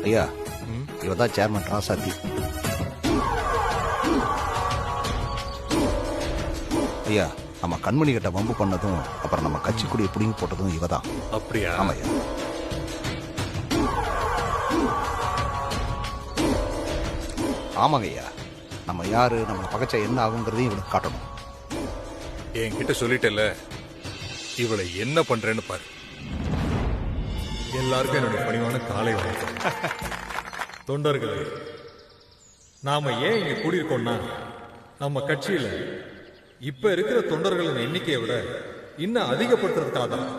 ஐயா, இவதான் சேர்மன் ராசாத்தி. ஐயா, நம்ம கண்மணி கிட்ட வம்பு பண்ணதும் அப்புறம் நம்ம கட்சி கொடியை பிடிங்கி போட்டதும் இவதான். அப்படியா? ஆமாய்யா. ஆமாங்க ஐயா, நம்ம யாரு, நம்ம பகச்சா என்ன ஆகுங்கிறதையும் இவளுக்கு காட்டணும். என்கிட்ட சொல்லிட்டல, இவளை என்ன பண்றேன்னு பாரு. எல்லாருக்கும் என்னுடைய பணிவான காலை வணக்கம். தொண்டர்களே, நாம ஏன் இங்க கூடியிருக்கோம்னா, நம்ம கட்சியில இப்ப இருக்கிற தொண்டர்களின் எண்ணிக்கையை விட இன்னும் அதிகப்படுத்துறதுக்காக தான்.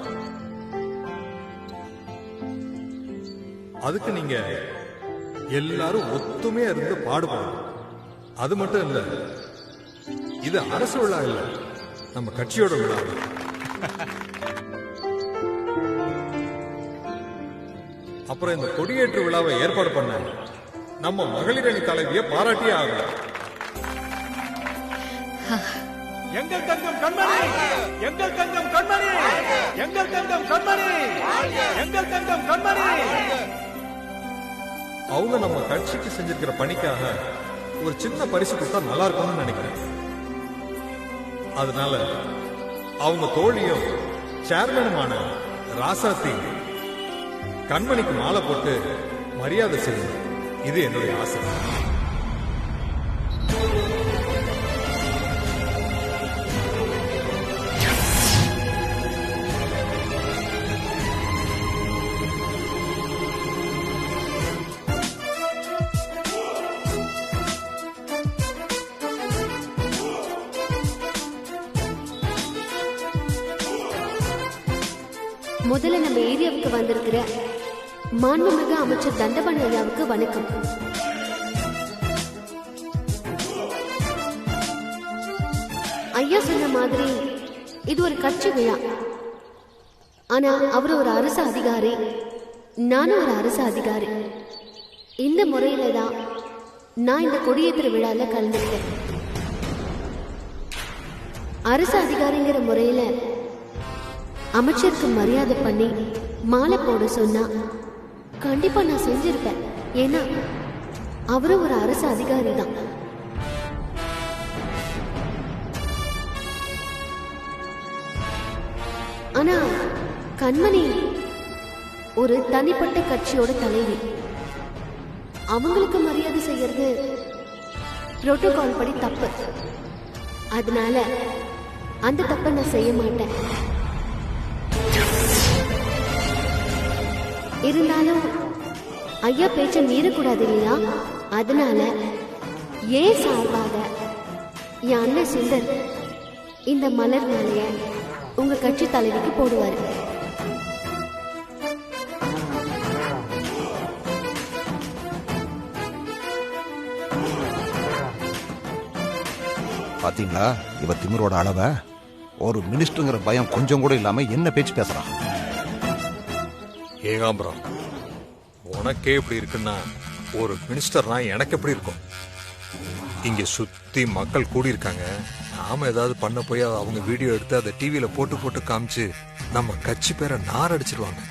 அதுக்கு நீங்க எல்லாரும் ஒத்துமையா இருந்து பாடுபடணும். அது மட்டும் இல்ல, இது அரசு விழா இல்ல, நம்ம கட்சியோட விழா. அப்புறம் இந்த கொடியேற்று விழாவை ஏற்பாடு பண்ண நம்ம மகளிர் அணி தலைவியை பாராட்டியே ஆகலாம். எங்கள் தங்கம் கண்மணி, எங்கள் தங்கம் கண்மணி, எங்கள் தங்கம் கண்மணி, எங்கள் தங்கம் கண்மணி. அவங்க நம்ம கட்சிக்கு செஞ்சிருக்கிற பணிக்காக ஒரு சின்ன பரிசு கொடுத்தா நல்லா இருக்கும்னு நினைக்கிறேன். அதனால அவங்க தோழியும் சேர்மனுமான ராசாத்தி கண்மணிக்கு மாலை போட்டு மரியாதை செய்யணும். இது என்னுடைய ஆசை. முதல்ல நம்ம ஏரியாவுக்கு வந்திருக்கிற மாண்புமிகு அமைச்சர் தண்டபாணி ஐயாவுக்கு வணக்கம். ஐயா சொன்ன மாதிரி இது ஒரு கட்சி விழா. ஆனா அவர் ஒரு அரசு அதிகாரி, நானும் ஒரு அரசு அதிகாரி. இந்த முறையில தான் நான் இந்த கொடியேற்ற விழால கலந்துருக்கேன். அரசு அதிகாரிங்கிற முறையில அமைச்சருக்கு மரியாதை பண்ணி மாலை போட சொன்னா கண்டிப்பா நான் செஞ்சிருப்பேன். ஏன்னா அவரும் ஒரு அரசு அதிகாரி தான். ஆனா கண்மணி ஒரு தனிப்பட்ட கட்சியோட தலைவி. அவங்களுக்கு மரியாதை செய்யறது புரோட்டோகால் படி தப்பு. அதனால அந்த தப்பை நான் செய்ய மாட்டேன். இருந்தாலும் ஐயா பேச்ச மீறக்கூடாது இல்லையா? அதனால ஏன் சார்பாக என் அண்ணன் சுந்தர் இந்த மலர் மாலைய உங்க கட்சி தலைவிக்கு போடுவாரு. பாத்தீங்களா இவ திமிரோட அளவ? ஒரு மினிஸ்டருங்கிற பயம் கொஞ்சம் கூட இல்லாம என்ன பேச்சு பேசுறான். ஏகாம்பரம், உனக்கே இப்படி இருக்குன்னா ஒரு மினிஸ்டர்னா எனக்கு எப்படி இருக்கும்? இங்க சுத்தி மக்கள் கூடி இருக்காங்க. நாம ஏதாவது பண்ண போய் அவங்க வீடியோ எடுத்து அதை டிவியில போட்டு போட்டு காமிச்சு நம்ம கட்சி பேரை நார் அடிச்சிருவாங்க.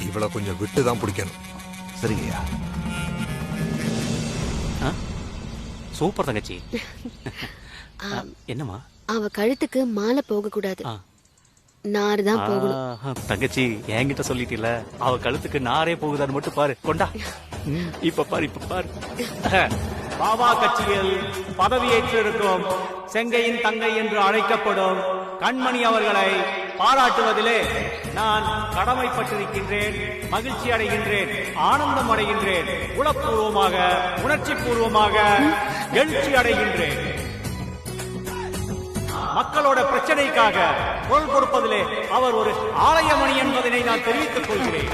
இவளை கொஞ்சம் விட்டு தான் பிடிக்கணும். சரிங்கய்யா. சூப்பர் தங்கச்சி. என்னம்மா? அவ கழுத்துக்கு மாலை போக கூடாது, நார் தான் போகணும். தங்கச்சி என்கிட்ட சொல்லிட்டீல, அவ கழுத்துக்கு நாரே போகுதான்னு மட்டும் பாரு. கொண்டா. இப்ப பாரு, இப்ப பாரு. பாபா கட்சியில் பதவியேற்றிருக்கும் செங்கையின் தங்கை என்று அழைக்கப்படும் கண்மணி அவர்களை பாராட்டுவதிலே நான் கடமைப்பட்டிருக்கின்றேன். மகிழ்ச்சி அடைகின்றேன், ஆனந்தம் அடைகின்றேன், உளப்பூர்வமாக உணர்ச்சி பூர்வமாக எழுச்சி அடைகின்றேன். மக்களோட பிரச்சனைக்காக குரல் கொடுப்பதிலே அவர் ஒரு ஆலயமணி என்பதனை நான் தெரிவித்துக் கொள்கிறேன்.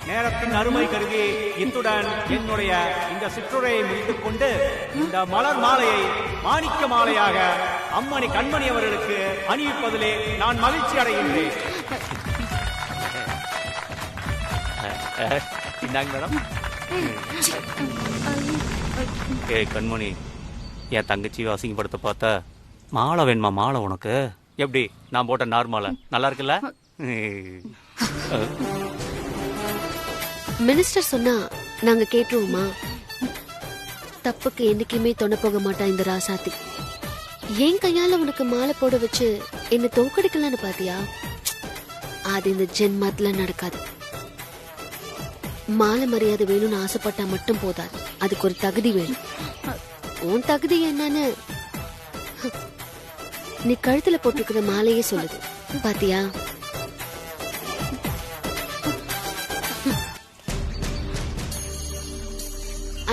நேரத்தின் அருமை கருதி இத்துடன் என்னுடைய இந்த சிற்றுரையை முடித்துக் கொண்டு இந்த மலர் மாலையை மாணிக்க மாலையாக அம்மணி கண்மணி அவர்களுக்கு அணிவிப்பதிலே நான் மகிழ்ச்சி அடைகின்றேன். மேடம். ஏ கண்மணி, என் தங்கச்சியை அசிங்கப்படுத்த பார்த்தா மாலை வேணுமா மாலை உனக்கு? எப்படி நான் போட்ட நார்மலை நல்லா இருக்குல்ல? மினிஸ்டர் சொன்னா நாங்க கேட்டுருவோமா? தப்புக்கு என்னைக்குமே தொண போக மாட்டா இந்த ராசாத்தி. என் கையால உனக்கு மாலை போட வச்சு என்ன தோக்கடிக்கலான்னு பாத்தியா? அது இந்த ஜென்மத்துல நடக்காது. மாலை மரியாதை வேணும்னு ஆசைப்பட்டா மட்டும் போதாது, அதுக்கு ஒரு தகுதி வேணும். உன் தகுதி என்னன்னு நீ கழுத்துல போட்டிருக்கிற மாலையே சொல்லுது பாத்தியா?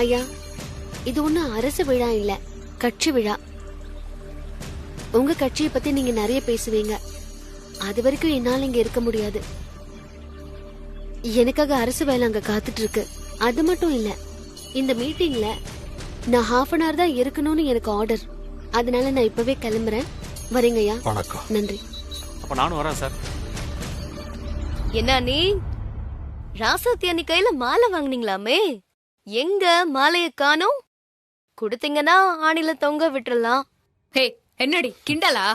ஐயா, இது ஒண்ணும் அரசு விழா இல்ல, கட்சி விழா. உங்க கட்சியை பத்தி நீங்க நிறைய பேசுவீங்க, அது வரைக்கும் என்னால இங்க இருக்க முடியாது. எனக்காக அரசு வேலை அங்க காத்துட்டு இருக்கு. அது மட்டும் இல்ல, இந்த மீட்டிங்ல நான் ½ தான் இருக்கணும்னு எனக்கு ஆர்டர். அதனால நான் இப்பவே கிளம்புறேன். வரேங்க ஐயா. வணக்கம். நன்றி. அப்ப நானும் வரேன் சார். என்ன நீ ராசாத்தி அண்ணி கையில மாலை வாங்குனீங்களாமே, எங்க மாலைய காணோம்? கொடுத்தீங்கன்னா ஆணில தொங்க விட்டுறலாம். ஹே, என்னடி கிண்டலா?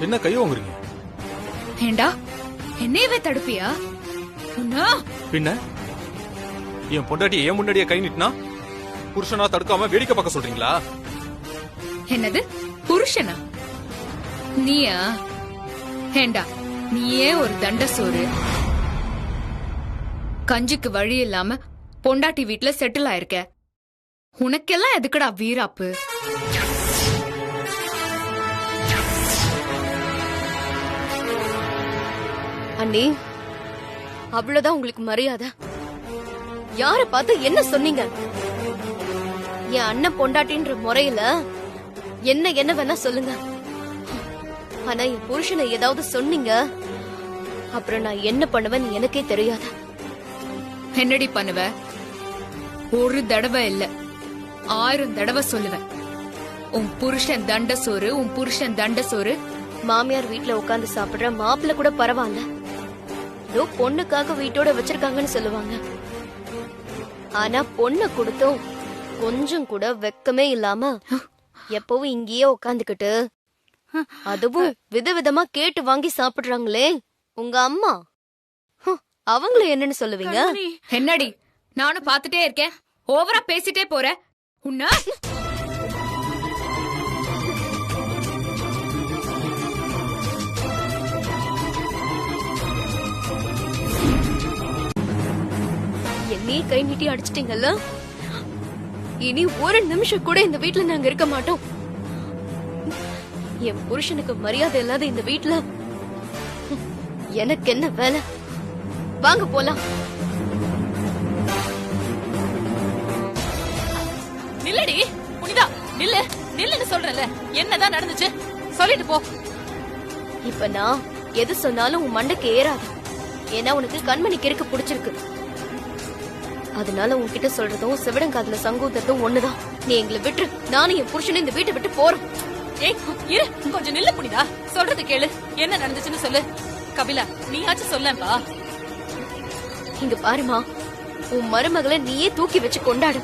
என்ன கை வாங்குறீங்க? ஏண்டா என்னையவே தடுப்பியா? பின்ன என் பொண்டாட்டி ஏன் முன்னாடியே கை நீட்டினா புருஷனா தடுக்காம வேடிக்கை பார்க்க சொல்றீங்களா? என்னது புருஷனா? நீயா? ஏண்டா நீயே ஒரு தண்ட சோறு. கஞ்சிக்கு வழி இல்லாம பொண்டாட்டி வீட்டுல செட்டில் ஆயிருக்க. உனக்கெல்லாம் எதுக்குடா வீராப்பு? அண்ணி, அவ்வளவுதான் உங்களுக்கு மரியாதை? யார பார்த்து என்ன சொன்னீங்க? என் அண்ணன் பொண்டாட்டின்ற முறையில என்ன வேணா சொல்லுங்க. ஆனா என் புருஷனை ஏதாவது சொன்னீங்க, அப்புறம் நான் என்ன பண்ணுவேன்னு எனக்கே தெரியாது. என்னடி பண்ணுவ? ஒரு தடவை இல்ல 1000 தடவை சொல்லுவேன். உன் புருஷன் தண்ட சோறு, உன் புருஷன் தண்ட சோறு. மாமியார் வீட்டுல உட்கார்ந்து சாப்பிடுற மாப்பிள்ள கூட பரவாயில்ல, ஏதோ பொண்ணுக்காக வீட்டோட வச்சிருக்காங்கன்னு சொல்லுவாங்க. ஆனா பொண்ணை கொடுத்தோம் கொஞ்சம் கூட வெக்கமே இல்லாம எப்பவும் இங்கேயே உட்காந்துக்கிட்டு, அதுவும் விதவிதமா கேட்டு வாங்கி சாப்பிடுறாங்களே உங்க அம்மா, அவங்கள என்னன்னு சொல்லுவீங்க? என்னடி நானும் பாத்துட்டே இருக்கேன், ஓவரா பேசிட்டே போற. உன்ன என்னையே கை நீட்டி அடிச்சிட்டீங்கல்ல, இனி ஒரு நிமிஷம் கூட இந்த வீட்டுல நாங்க இருக்க மாட்டோம். என் புருஷனுக்கு மரியாதை இல்லாத இந்த வீட்டுல எனக்கு என்ன வேலை? வாங்க போலாம். நில்லடி புனிதா, நில்லு நில்லுன்னு சொல்றல. என்னதான் நடந்துச்சு சொல்லிட்டு போ. இப்ப நான் எது சொன்னாலும் உன் மண்டைக்கு ஏறாது. ஏன்னா உனக்கு கண்மணி கிறுக்கு பிடிச்சிருக்கு. அதனால உன்கிட்ட சொல்றதும் செவிடங்காதுல சங்கூதத்தும் ஒண்ணுதான். நீ எங்களை விட்டு நானும் என் புருஷனும் இந்த வீட்டை விட்டு போறோம். ஏய் இரு, கொஞ்சம் நில்லு புனிதா, சொல்றது கேளு. என்ன நடந்துச்சுன்னு சொல்லு. கபிலா நீயாச்சும் சொல்லேன்பா. இங்க பாருமா, உன் மருமகளை நீயே தூக்கி வச்சு கொண்டாடு.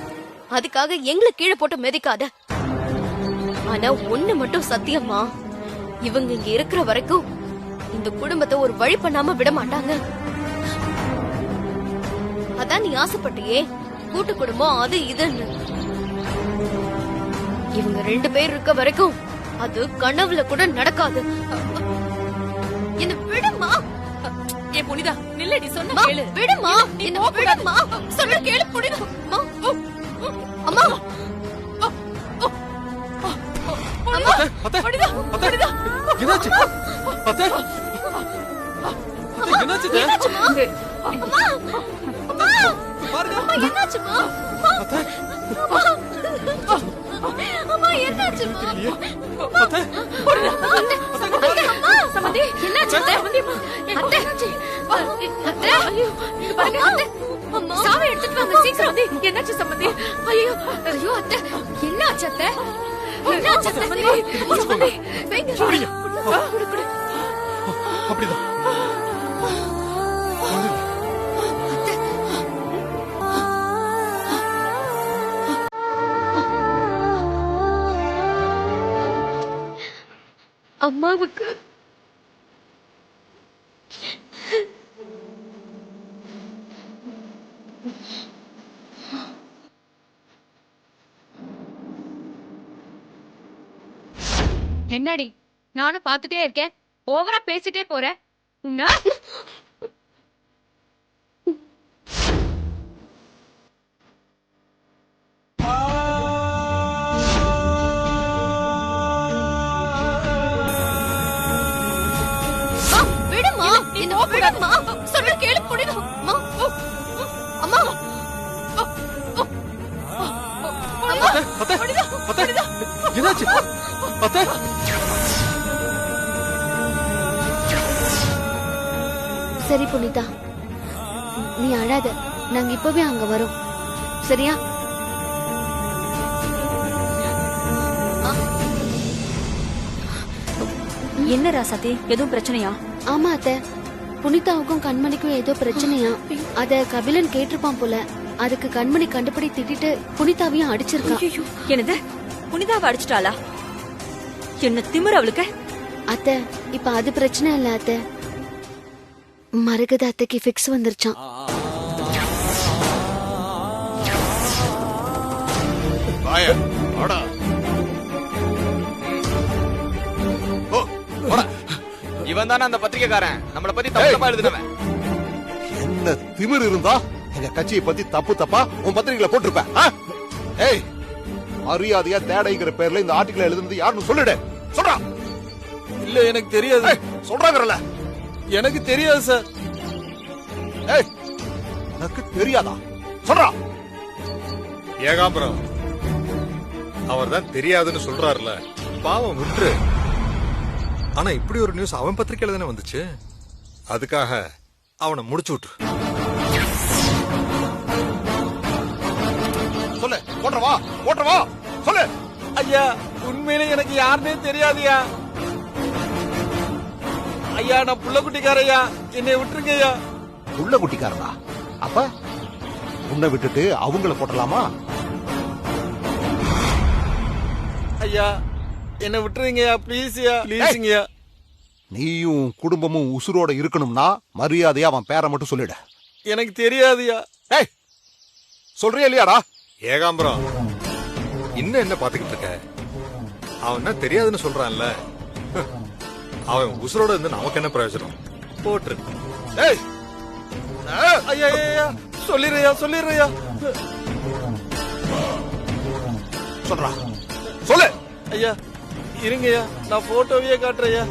அதுக்காக எங்களை கீழே போட்டு மிதிக்காத. ஆனா ஒண்ணு மட்டும் சத்தியமா, இவங்க இங்க இருக்கிற வரைக்கும் இந்த குடும்பத்தை ஒரு வழி பண்ணாம விட மாட்டாங்க. அதான் நீ ஆசைப்பட்டியே கூட்டு குடும்பம் அது இதுன்னு. இவங்க 2 பேர் இருக்க வரைக்கும் அது கனவுல கூட நடக்காது. என்ன விடுமா? ஏ புனிதா நில்லடி, சொன்ன கேளு. விடுமா, என்ன விடுமா, சொன்ன கேளு புனிதா. அம்மா அத்தை, அத்தை, என்னாச்சு? அத்தை, என்னாச்சு? பாருங்க, என்னாச்சுமா? அத்தை, அம்மா என்னாச்சுமா? அத்தை, சமந்தி என்னாச்சு? அத்தை, சாவி எடுத்துட்டு வாங்க சீக்கிரம். என்னாச்சு சமந்தி? ஐயோ ஐயோ அத்தை, என்னாச்சு அத்தை? என்னாச்சு சமந்தி? அப்படிதான் அம்மாவுக்கு என்னடி நானும் பாத்துட்டே இருக்கேன், ஓவரா பேசிட்டே போறேன். விடுமா, என்ன விடுமா, சொல்ற கேளு, புடிடு. அம்மா என்னாச்சு? சரி புனிதா, நீ அழாத, நாங்க இப்பவே அங்க வரோம், சரியா? என்ன ராசாத்தி, எதுவும் பிரச்சனையா? ஆமா அத்தை, புனிதாவுக்கும் கண்மணிக்கும் ஏதோ பிரச்சனையா. அத கபிலன் கேட்டிருப்பான் போல. அதுக்கு கண்மணி கண்டுபிடி திட்டிட்டு புனிதாவையும் அடிச்சிருக்கான். என்னது, புனிதாவை அடிச்சிட்டாளா? என்ன திமிரு அவளுக்கு? அத்தை, இப்ப அது பிரச்சனை இல்ல அத்தை, மரகத அத்தைக்கு ஃபிக்ஸ் வந்துருச்சான். இவன் தானே அந்த பத்திரிகைக்காரன், நம்மள பத்தி தப்பு தப்பா எழுதுனவன். என்ன திமிரு இருந்தா எங்க கட்சியை பத்தி தப்பு தப்பா உன் பத்திரிகையில போட்டிருப்பேன். ஏய், மரியாதையா தேடைங்கிற பேர்ல இந்த ஆர்டிகல் எழுதுனது யாருன்னு சொல்லிடு. சொல்றா. இல்ல, எனக்கு தெரியாது. சொல்றாங்கறல. எனக்கு தெரியாது சார். ஏய், எனக்கு தெரியாதா? சொல்றா. ஏகாம்பரம், அவர் தான் தெரியாதுன்னு சொல்றாருல, பாவம் விட்டுரு. ஆனா இப்படி ஒரு நியூஸ் அவன் பத்திரிக்கையில தானே வந்துச்சு, அதுக்காக அவனை முடிச்சு விட்டுரு. சொல்லு, ஓட்டவா ஓட்டவா சொல்லு. ஐயா, உண்மையிலே எனக்கு யாருன்னே தெரியாதுயா. ஐயா, நான் புள்ள குட்டிக்காரையா, என்னை விட்டுருங்க ஐயா. உள்ள குட்டிக்காரனா? அப்ப உன்னை விட்டுட்டு அவங்கள போட்டலாமா? ஐயா, என்ன விட்டுருங்கய்யா, ப்ளீஸ்யா, ப்ளீஸ்ங்கய்யா. நீயும் குடும்பமும் உசுரோட இருக்கணும்னா மரியாதையா அவன் பேரை மட்டும் சொல்லிட. எனக்கு தெரியாதுயா. ஏய், சொல்றியா இல்லையாடா? ஏகாம்பரம், இன்னும் என்ன பாத்துக்கிட்டு இருக்க? அவன் தான் தெரியாதுன்னு சொல்றான்ல, அவன் உசுரோட இருந்து நமக்கு என்ன பிரயோஜனம்? போட்டு. ஏய், ஐயா ஐயா, சொல்லிடுறியா சொல்லிடுறியா? சொல்றா, சொல்லு. ஐயா இருங்கய்யா, நான் போட்டோவையே காட்டுறையா.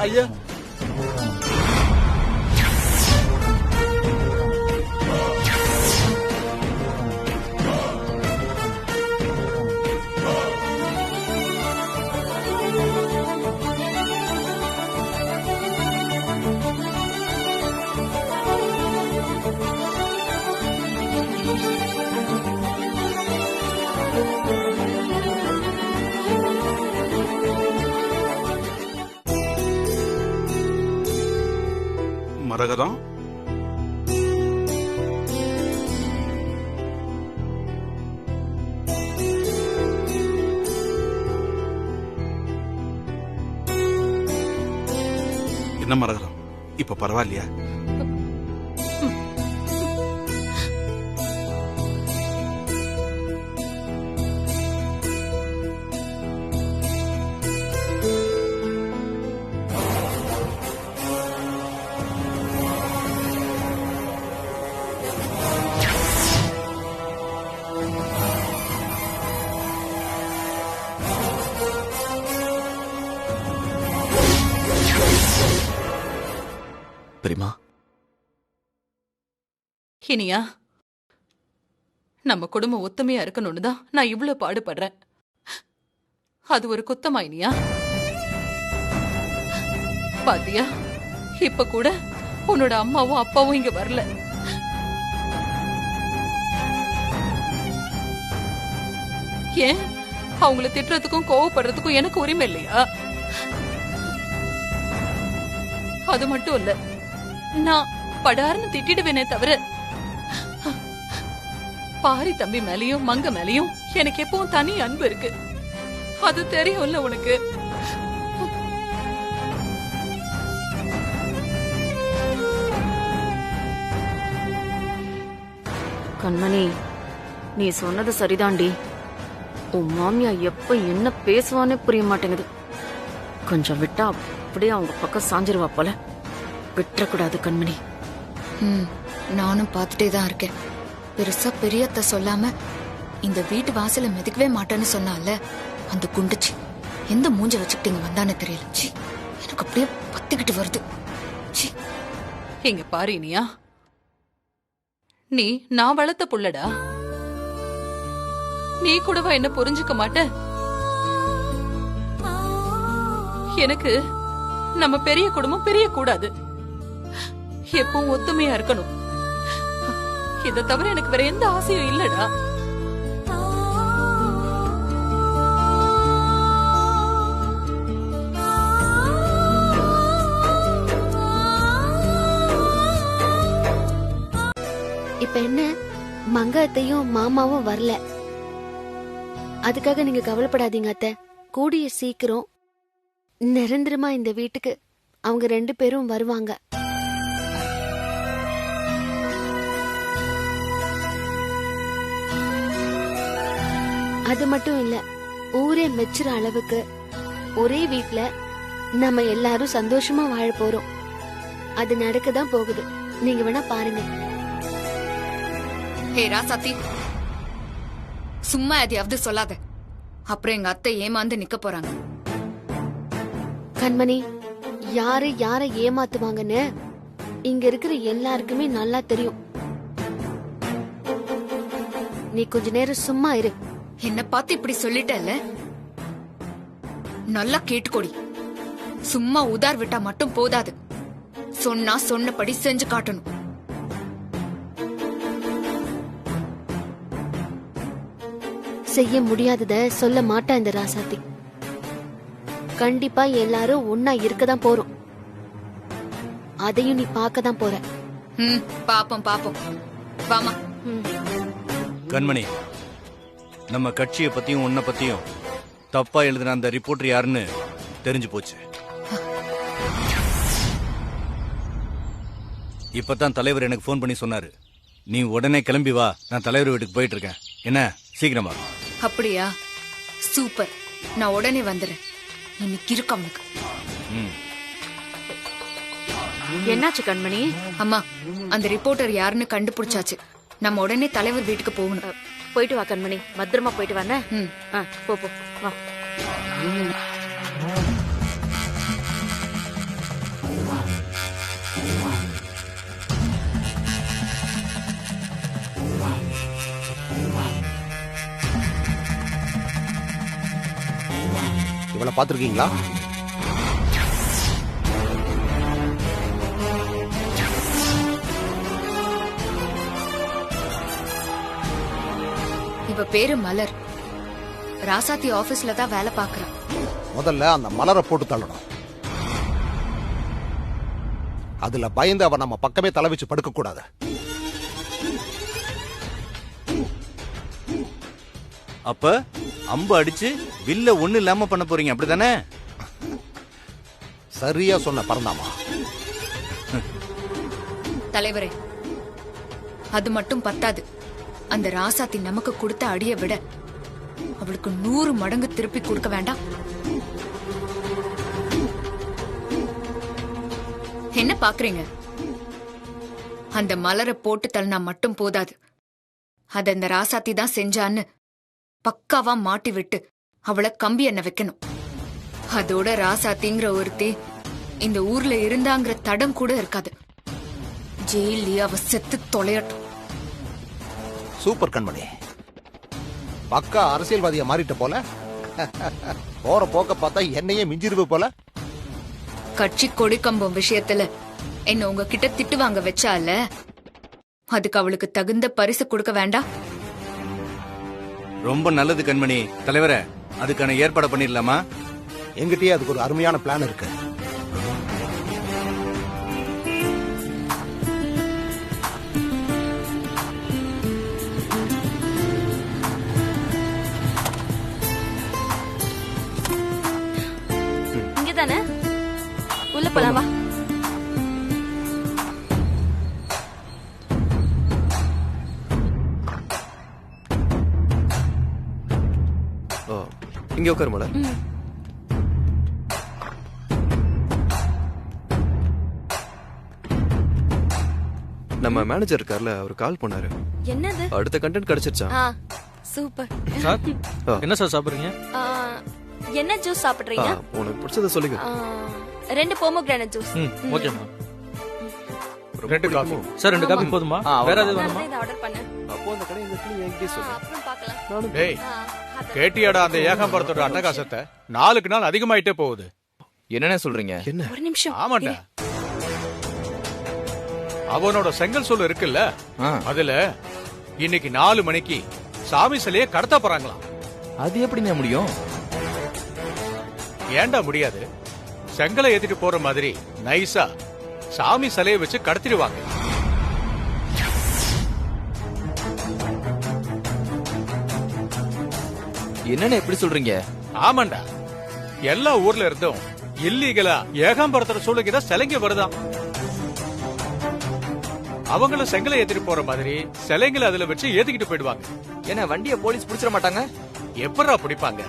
ஐயா, மரகதம், என்ன மரகதம், இப்ப பரவாயில்லையா? பெரியமா, இனியா, நம்ம குடும்பம் ஒத்துமையா இருக்கணும்னு தான் நான் இவ்வளவு பாடுபடுறேன். அது ஒரு குத்தமா இனியா? பாத்தியா, இப்ப கூட உன்னோட அம்மாவும் அப்பாவும் இங்க வரல. ஏன் அவங்கள திட்டுறதுக்கும் கோவப்படுறதுக்கும் எனக்கு உரிமை இல்லையா? அது மட்டும் இல்ல, நான் படார்னு திட்டிடுவேனே தவிர பாரி தம்பி மேலயும் மங்க மேலயும் எனக்கு எப்பவும் தனி அன்பு இருக்கு. அது தெரியும்ல உனக்கு. கண்மணி, நீ சொன்னது சரிதாண்டி. உன் மாமியா எப்ப என்ன பேசுவானே புரிய மாட்டேங்குது. கொஞ்சம் விட்டா அப்படியே அவங்க பக்கம் சாஞ்சிருவா போல. விட்டுறக்கூடாது கண்மணி. நானும் பார்த்துட்டே தான் இருக்கேன். பெருசா பெரியத்த சொல்லாம இந்த வீட்டு வாசல மிதிக்கவே மாட்டேன்னு சொன்னால அந்த குண்டுச்சி எந்த மூஞ்ச வச்சுக்கிட்டு இங்க வந்தானே தெரியல. சி, எனக்கு அப்படியே பத்திக்கிட்டு வருது. சி, இங்க பாரு இனியா, நீ நான் வளர்த்த புள்ளடா. நீ கூடவா என்ன புரிஞ்சுக்க மாட்ட? எனக்கு நம்ம பெரிய குடும்பம் பெரிய கூடாது, எப்பவும் ஒத்துமையா இருக்கணும். இத தவிர எனக்கு வேற எந்த ஆசையும் இல்லடா. இப்ப என்ன, மங்கத்தையும் மாமாவும் வரல. அதுக்காக நீங்க கவலைப்படாதீங்க அத்தை. கூடிய சீக்கிரம் நிரந்தரமா இந்த வீட்டுக்கு அவங்க 2 பேரும் வருவாங்க. அது மட்டும் இல்ல, ஊரே மெச்சுற அளவுக்கு ஒரே வீட்ல நம்ம எல்லாரும் சந்தோஷமா வாழ போறோம். அது நடக்கதான் போகுது. நீங்க வேணா பாருங்க. ஹே ராசாத்தி, சும்மா எதையாவது சொல்லாத. அப்புறம் எங்க அத்தை ஏமாந்து நிக்க போறாங்க. கண்மணி, யாரு யாரை ஏமாத்துவாங்கன்னு இங்க இருக்கிற எல்லாருக்குமே நல்லா தெரியும். நீ கொஞ்ச நேரம் சும்மா இரு. என்ன பார்த்து இப்படி சொல்லிட்டல, நல்லா கேட்டுக்கோடி. சும்மா உதார் விட்டா மட்டும் போதாது, சொன்னா சொன்னபடி செஞ்சு காட்டணும். செய்ய முடியாதத சொல்ல மாட்டா இந்த ராசாத்தி. கண்டிப்பா எல்லாரும் ஒன்னா இருக்கதான் போறோம். அதையும் நீ பார்க்கதான் போற. பாப்போம் பாப்போம். வாமா. கண்மணி, நம்ம கட்சியை பத்தியும் உன்னை பத்தியும் தப்பா எழுதின அந்த ரிப்போர்ட்டர் யாருன்னு தெரிஞ்சு போச்சு. இப்பதான் தலைவர் எனக்கு போன் பண்ணி சொன்னாரு, நீ உடனே கிளம்பி வா, நான் தலைவர் வீட்டுக்கு போயிட்டு இருக்கேன். என்ன, சீக்கிரமா? அப்படியா? சூப்பர், நான் உடனே வந்துடுறேன். இன்னைக்கு இருக்கு அவனுக்கு. என்னாச்சு கண்மணி? அம்மா, அந்த ரிப்போர்ட்டர் யாருன்னு கண்டுபிடிச்சாச்சு. நம்ம உடனே தலைவர் வீட்டுக்கு போகணும். போயிட்டு வா கண்மணி, பத்திரமா போயிட்டு வானே. போ போ வா. இவளை பாத்திருக்கீங்களா? இவ பேரு மலர். ராசாத்தி ஆபீஸ்ல தான் வேலை பாக்குறா. முதல்ல அந்த மலரை போட்டு தள்ளணும். அதுல பயந்து அவ நம்ம பக்கமே தலை வச்சு படுக்க கூடாது. அப்ப அம்பு அடிச்சு வில்ல ஒண்ணு இல்லாம பண்ண போறீங்க, அப்படிதானே? சரியா சொன்ன பரந்தாமா. தலைவரே, அது மட்டும் பத்தாது. அந்த ராசாத்தி நமக்கு கொடுத்த அடியை விட அவளுக்கு 100 மடங்கு திருப்பி கொடுக்க வேண்டாம்? என்ன பாக்குறீங்க? அந்த மலரை போட்டு தள்ளினா மட்டும் போதாது, அத அந்த ராசாத்தி தான் செஞ்சான்னு பக்காவா மாட்டி விட்டு அவளை கம்பி எண்ணெய் வைக்கணும். அதோட ராசாத்திங்கிற ஒருத்தி இந்த ஊர்ல இருந்தாங்கிற தடம் கூட இருக்காது. ஜெயிலே அவ செத்து தொலையட்டும். சூப்பர் கண்மணி, பக்கா அரசியல்வாதியா மாறிட்ட போல. போற போக்க பார்த்தா என்னையே மிஞ்சிருவு போல. கட்சி கொடி கம்பம் விஷயத்துல என்ன உங்ககிட்ட திட்டு வாங்க வச்சால, அதுக்கு அவளுக்கு தகுந்த பரிசு கொடுக்க வேண்டாம்? ரொம்ப நல்லது கண்மணி. தலைவரே, அதுக்கான ஏற்பாடு பண்ணிடலாமா? எங்கிட்டயே அதுக்கு ஒரு அருமையான பிளான் இருக்கு. உள்ள போலாம் வா. இங்க உட்காரு மலர். நம்ம மேனேஜர் இருக்கார்ல, அவர் கால் பண்ணாரு. என்னது? அடுத்த கண்டென்ட் கிடைச்சிருச்சா? சூப்பர். சார் என்ன சார் சாப்பிடுறீங்க? என்ன ஜூஸ் சாப்பிடுறீங்க? உனக்கு பிடிச்சத சொல்லுங்க. 2 போமோகிரானட் ஜூஸ். ஓகேமா. 2 காபி. சார் 2 காபி போதுமா? வேற எதுவும் வேணுமா? இத ஆர்டர் பண்ணு. அப்போ அந்த கடை எங்க இருக்குன்னு என்கிட்ட சொல்லு. அப்புறம் பார்க்கலாம். டேய், கேட்டியாடா அந்த ஏகாம்பரத்தோட அட்டகாசத்தை? நாளுக்கு நாள் அதிகமாயிட்டே போகுது. என்னென்ன சொல்றீங்க? என்ன? ஒரு நிமிஷம். ஆமாண்டா. அவனோட செங்கல் சூழல் இருக்குல்ல, அதுல இன்னைக்கு 4 மணிக்கு சாமி சிலையை கடத்த போறாங்களாம். அது எப்படிங்க முடியும்? ஏண்டா முடியாது? செங்கலை ஏத்திட்டு போற மாதிரி நைஸா சாமி சிலையை வச்சு கடத்திடுவாங்க. என்னென்ன எப்படி சொல்றீங்க? ஆமாண்டா, எல்லா ஊர்ல இருந்தும் இல்லீகலா ஏகாம்பரத்தோட சூழலுக்கு தான் சிலைங்க வருதாம். அவங்களும் செங்கலை ஏத்திட்டு போற மாதிரி சிலைங்களை அதுல வச்சு ஏத்திக்கிட்டு போயிடுவாங்க. என்ன வண்டியை போலீஸ் பிடிச்சிட மாட்டாங்க? எப்படா பிடிப்பாங்க?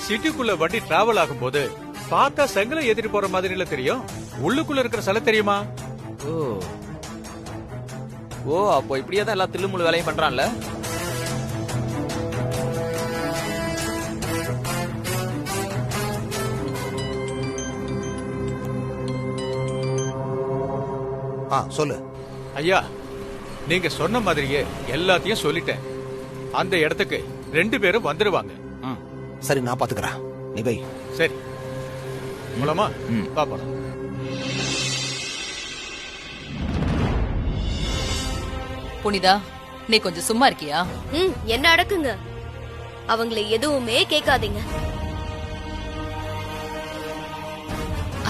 சிட்டிக்குள்ள வண்டி டிராவல் ஆகும்போது பார்த்தா செங்கலை ஏத்திட்டு போற மாதிரி தெரியும். உள்ளுக்குள்ள இருக்கிற சிலை தெரியுமா? ஓ, அப்போ இப்படியே தான் எல்லா தில்லுமுள்ளு வேலையும் பண்றான்ல. சொல்லு ஐயா. நீங்க சொன்ன மாதிரியே எல்லாத்தையும் சொல்லிட்டேன். அந்த இடத்துக்கு 2 பேரும் வந்துடுவாங்க. சரி, நான் பாத்துக்கிறேன். நீ வை. சரி, மூலமா பாப்போம். புனிதா, நீ கொஞ்சம் சும்மா இருக்கியா? என்ன அடக்குங்க. அவங்களை எதுவுமே கேட்காதீங்க.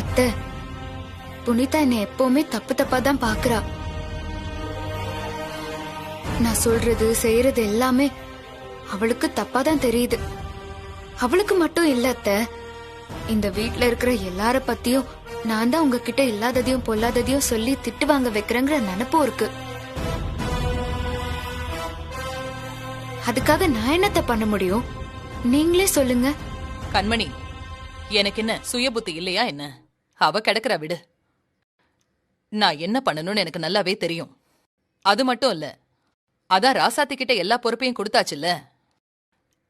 அத்தை, புனிதா என்ன எப்பவுமே தப்பு தப்பா தான் பாக்குறா. நான் சொல்றது செய்யறது எல்லாமே அவளுக்கு தப்பா தான் தெரியுது. அவளுக்கு மட்டும் இல்ல அத்தை, இந்த வீட்ல இருக்கிற எல்லார பத்தியும் நான் தான் உங்ககிட்ட இல்லாததையும் பொல்லாததையும் சொல்லி திட்டு வாங்க வைக்கிறேங்கிற நினைப்பும் இருக்கு. அதுக்காக நான் என்னத்த பண்ண முடியும்? நீங்களே சொல்லுங்க. கண்மணி, எனக்கு என்ன சுய புத்தி இல்லையா என்ன? அவ கிடக்குற விடு. நான் என்ன பண்ணணும்னு எனக்கு நல்லாவே தெரியும். அது மட்டும் இல்ல, அதான் ராசாத்தி கிட்ட எல்லா பொறுப்பையும் கொடுத்தாச்சுல்ல.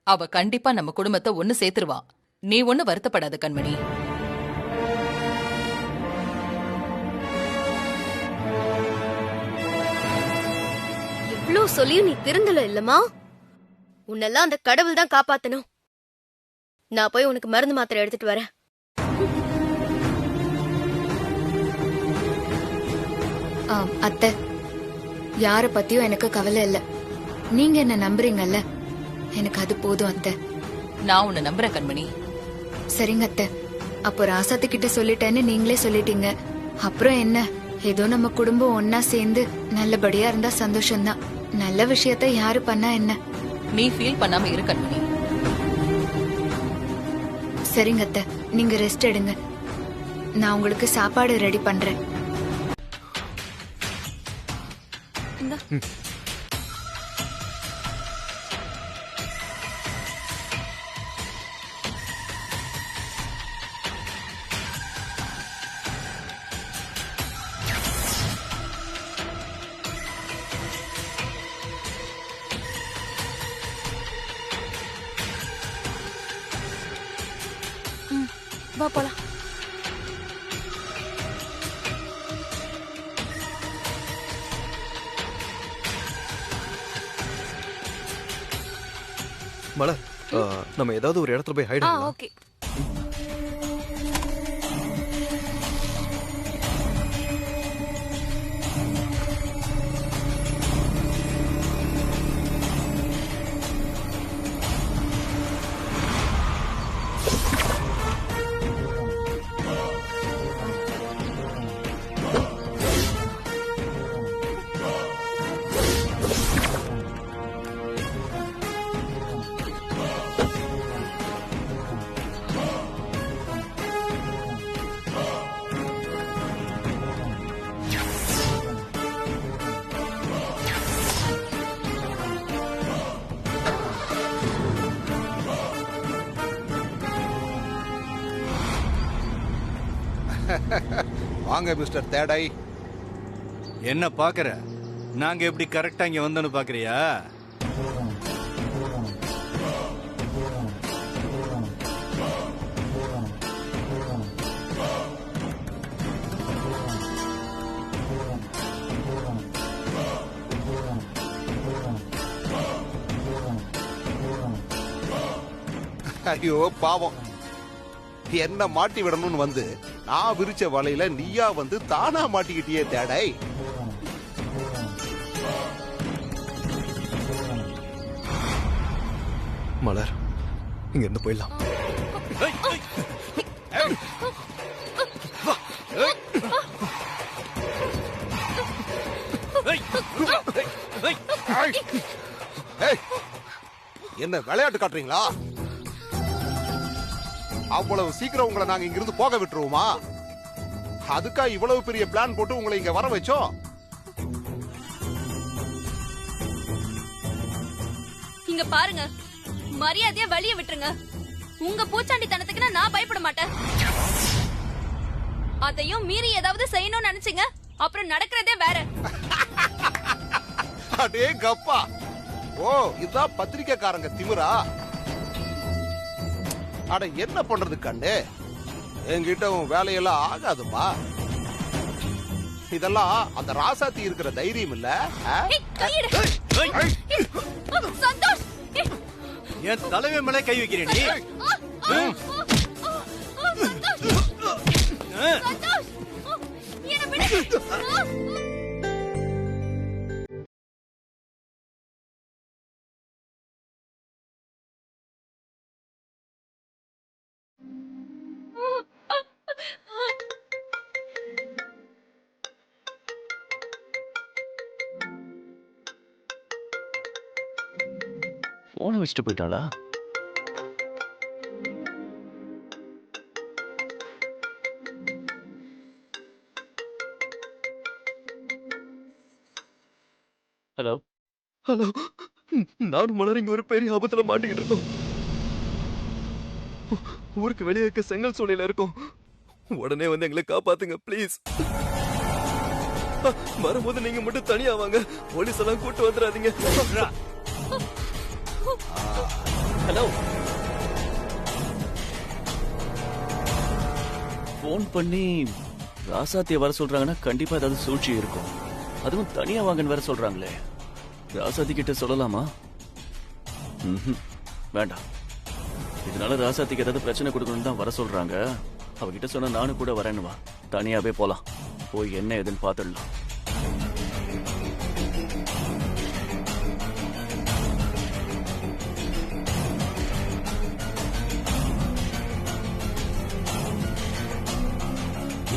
அவ கண்டிப்பா நம்ம குடும்பத்தை ஒண்ணு சேர்த்துருவா. நீ ஒண்ணு வருத்தப்படாத கண்மணி. இவ்ளோ சொல்லியும் நீ திருந்தல இல்லமா? உன்னெல்லாம் அந்த கடவுள் தான் காப்பாத்தணும். நான் போய் உனக்கு மருந்து மாத்திரை எடுத்துட்டு வரேன். அத்தை, யார பத்தியும் எனக்கு கவலை இல்ல. நீங்க என்ன நம்புறீங்கல்ல, எனக்கு அது போதும் அத்தை. நான் உன்னை நம்புறேன் கண்மணி. சரிங்க அத்தை, அப்போ ராசாத்து கிட்ட சொல்லிட்டேன்னு நீங்களே சொல்லிட்டீங்க. அப்புறம் என்ன, ஏதோ நம்ம குடும்பம் ஒன்னா சேர்ந்து நல்லபடியா இருந்தா சந்தோஷம்தான். நல்ல விஷயத்த யாரு பண்ணா என்ன? நீ ஃபீல் பண்ணாம இரு கண்மணி. சரிங்க அத்தை, நீங்க ரெஸ்ட் எடுங்க. நான் உங்களுக்கு சாப்பாடு ரெடி பண்றேன். வா போலாம். மலர், நம்ம ஏதாவது ஒரு இடத்துல போய் ஹைட் பண்ணலாம். ஓகே. வாங்க மிஸ்டர் தேடை. என்ன பாக்குற? நாங்க எப்படி கரெக்டா இங்க வந்தோன்னு பாக்குறியா? ஐயோ பாவம், என்ன மாட்டி விடணும்னு வந்து நான் விரிச்ச வலையில நீயா வந்து தானா மாட்டிக்கிட்டியே தேடை. மலர், இங்க இருந்து போயிடலாம். என்ன விளையாட்டு காட்டுறீங்களா? அவ்வளவு சீக்கிரம் உங்களை நாங்க இங்கிருந்து போக விட்டுருவோமா? அதுக்கா இவ்வளவு பெரிய பிளான் போட்டு உங்களை இங்க வர வச்சோம்? இங்க பாருங்க, மரியாதையா வழிய விட்டுருங்க. உங்க பூச்சாண்டித்தனத்துக்கு நான் பயப்பட மாட்டேன். அதையும் மீறி ஏதாவது செய்யணும்னு நினைச்சீங்க, அப்புறம் நடக்கிறதே வேற. அடே கப்பா! ஓ, இதுதான் பத்திரிக்கைக்காரங்க திமிரா? அட என்ன பண்றது கண்டு, என்கிட்ட உன் வேலையெல்லாம் ஆகாதுப்பா. இதெல்லாம் அந்த ராசாத்தி இருக்கிற தைரியம் இல்ல. சந்தோஷ், என் தலைமை மேலே கை வைக்கிறேன் நீ. சந்தோஷ், என்ன விடு. போனை வச்சுட்டு போயிட்டாளா? ஹலோ ஹலோ, நானும் மலர் இங்க ஒரு பெரிய ஆபத்துல மாட்டிக்கிட்டு இருக்கோம். ஊருக்கு வெளியே இருக்க செங்கல் சூளையில இருக்கோம். உடனே வந்து எங்களை காப்பாத்துங்க ப்ளீஸ். வரும்போது நீங்க மட்டும் தனியா வாங்க, போலீஸ் எல்லாம் கூட்டு வந்துடாதீங்க. ஹலோ, போன் பண்ணி ராசாத்திய வர சொல்றாங்கன்னா கண்டிப்பா ஏதாவது சூழ்ச்சி இருக்கும். அதுவும் தனியா வாங்கன்னு வேற சொல்றாங்களே. ராசாத்தி கிட்ட சொல்லலாமா? வேண்டாம். இதனால ராசாத்திக்கு ஏதாவது பிரச்சனை கொடுக்கணும்னு தான் வர சொல்றாங்க. அவகிட்ட சொன்னா நானும் கூட வரேன்னு வா. தனியாவே போலாம். போய் என்ன ஏதுன்னு பாத்துடலாம்.